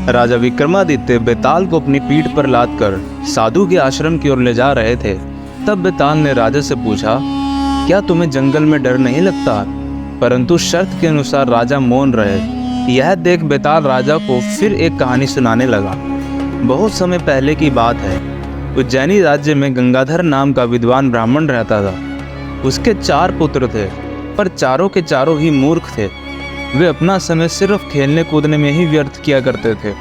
राजा विक्रमादित्य बेताल को अपनी पीठ पर लादकर साधु के आश्रम की ओर ले जा रहे थे। तब बेताल ने राजा से पूछा, क्या तुम्हें जंगल में डर नहीं लगता? परंतु शर्त के अनुसार राजा मौन रहे। यह देख बेताल राजा को फिर एक कहानी सुनाने लगा। बहुत समय पहले की बात है। उज्जैनी राज्य में गंगाधर नाम का विद्वान ब्राह्मण रहता था। उसके 4 पुत्र थे, पर चारों के चारों ही मूर्ख थे। वे अपना समय सिर्फ खेलने कूदने में ही व्यर्थ किया करते थे।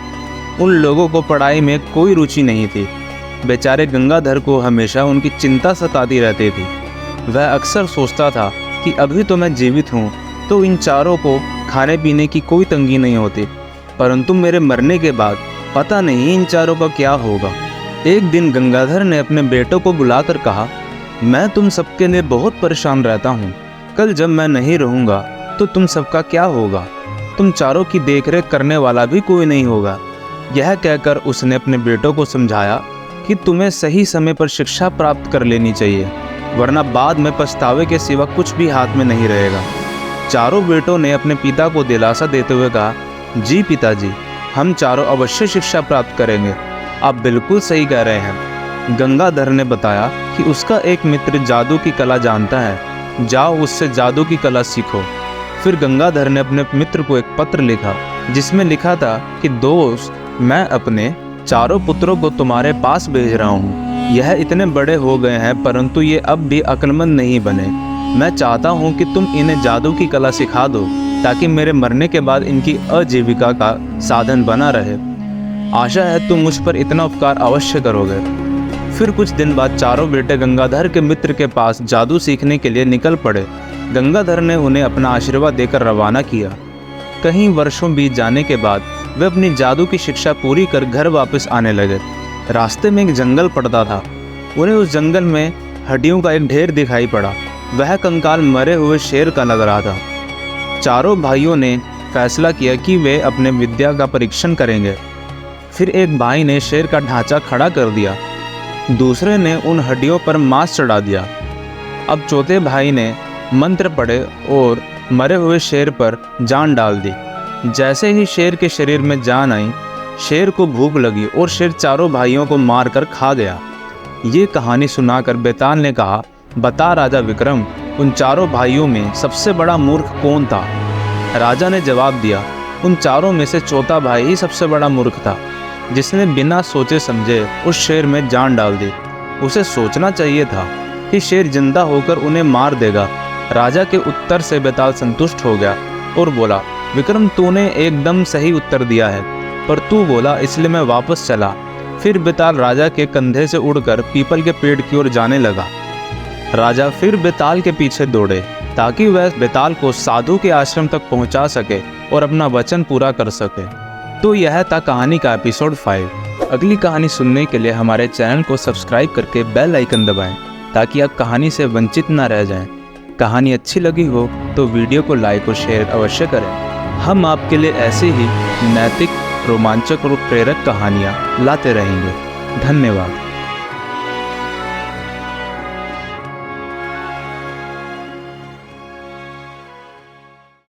उन लोगों को पढ़ाई में कोई रुचि नहीं थी। बेचारे गंगाधर को हमेशा उनकी चिंता सताती रहती थी। वह अक्सर सोचता था कि अभी तो मैं जीवित हूँ तो इन चारों को खाने पीने की कोई तंगी नहीं होती, परंतु मेरे मरने के बाद पता नहीं इन चारों का क्या होगा। एक दिन गंगाधर ने अपने बेटों को बुलाकर कहा, मैं तुम सबके लिए बहुत परेशान रहता हूँ। कल जब मैं नहीं रहूँगा तो तुम सबका क्या होगा? तुम चारों की देखरेख करने वाला भी कोई नहीं होगा। यह कहकर उसने अपने बेटों को समझाया कि तुम्हें सही समय पर शिक्षा प्राप्त कर लेनी चाहिए, वरना बाद में पछतावे के सिवा कुछ भी हाथ में नहीं रहेगा। चारों बेटों ने अपने पिता को दिलासा देते हुए कहा, जी पिताजी, हम चारों अवश्य शिक्षा प्राप्त करेंगे। आप बिल्कुल सही कह रहे हैं। गंगाधर ने बताया कि उसका एक मित्र जादू की कला जानता है, जाओ उससे जादू की कला सीखो। फिर गंगाधर ने अपने मित्र को एक पत्र लिखा जिसमें लिखा था कि दोस्त, मैं अपने चारों पुत्रों को तुम्हारे पास भेज रहा हूँ। यह इतने बड़े हो गए हैं परंतु ये अब भी अक्लमंद नहीं बने। मैं चाहता हूँ कि तुम इन्हें जादू की कला सिखा दो ताकि मेरे मरने के बाद इनकी आजीविका का साधन बना रहे। आशा है तुम मुझ पर इतना उपकार अवश्य करोगे। फिर कुछ दिन बाद चारों बेटे गंगाधर के मित्र के पास जादू सीखने के लिए निकल पड़े। गंगाधर ने उन्हें अपना आशीर्वाद देकर रवाना किया। कई वर्षों बीत जाने के बाद वे अपनी जादू की शिक्षा पूरी कर घर वापस आने लगे। रास्ते में एक जंगल पड़ता था। उन्हें उस जंगल में हड्डियों का एक ढेर दिखाई पड़ा। वह कंकाल मरे हुए शेर का लग रहा था। चारों भाइयों ने फैसला किया कि वे अपने विद्या का परीक्षण करेंगे। फिर एक भाई ने शेर का ढांचा खड़ा कर दिया, दूसरे ने उन हड्डियों पर मांस चढ़ा दिया। अब चौथे भाई ने मंत्र पढ़े और मरे हुए शेर पर जान डाल दी। जैसे ही शेर के शरीर में जान आई, शेर को भूख लगी और शेर चारों भाइयों को मारकर खा गया। ये कहानी सुनाकर बेताल ने कहा, बता राजा विक्रम, उन चारों भाइयों में सबसे बड़ा मूर्ख कौन था? राजा ने जवाब दिया, उन चारों में से चौथा भाई ही सबसे बड़ा मूर्ख था, जिसने बिना सोचे समझे उस शेर में जान डाल दी। उसे सोचना चाहिए था कि शेर जिंदा होकर उन्हें मार देगा। राजा के उत्तर से बेताल संतुष्ट हो गया और बोला, विक्रम, तूने एकदम सही उत्तर दिया है, पर तू बोला इसलिए मैं वापस चला। फिर बेताल राजा के कंधे से उड़कर पीपल के पेड़ की ओर जाने लगा। राजा फिर बेताल के पीछे दौड़े ताकि वह बेताल को साधु के आश्रम तक पहुंचा सके और अपना वचन पूरा कर सके। तो यह था कहानी का एपिसोड 5। अगली कहानी सुनने के लिए हमारे चैनल को सब्सक्राइब करके बेल आइकन दबाएं ताकि आप कहानी से वंचित न रह जाएं। कहानी अच्छी लगी हो तो वीडियो को लाइक और शेयर अवश्य करें। हम आपके लिए ऐसे ही नैतिक, रोमांचक और प्रेरक कहानियाँ लाते रहेंगे। धन्यवाद।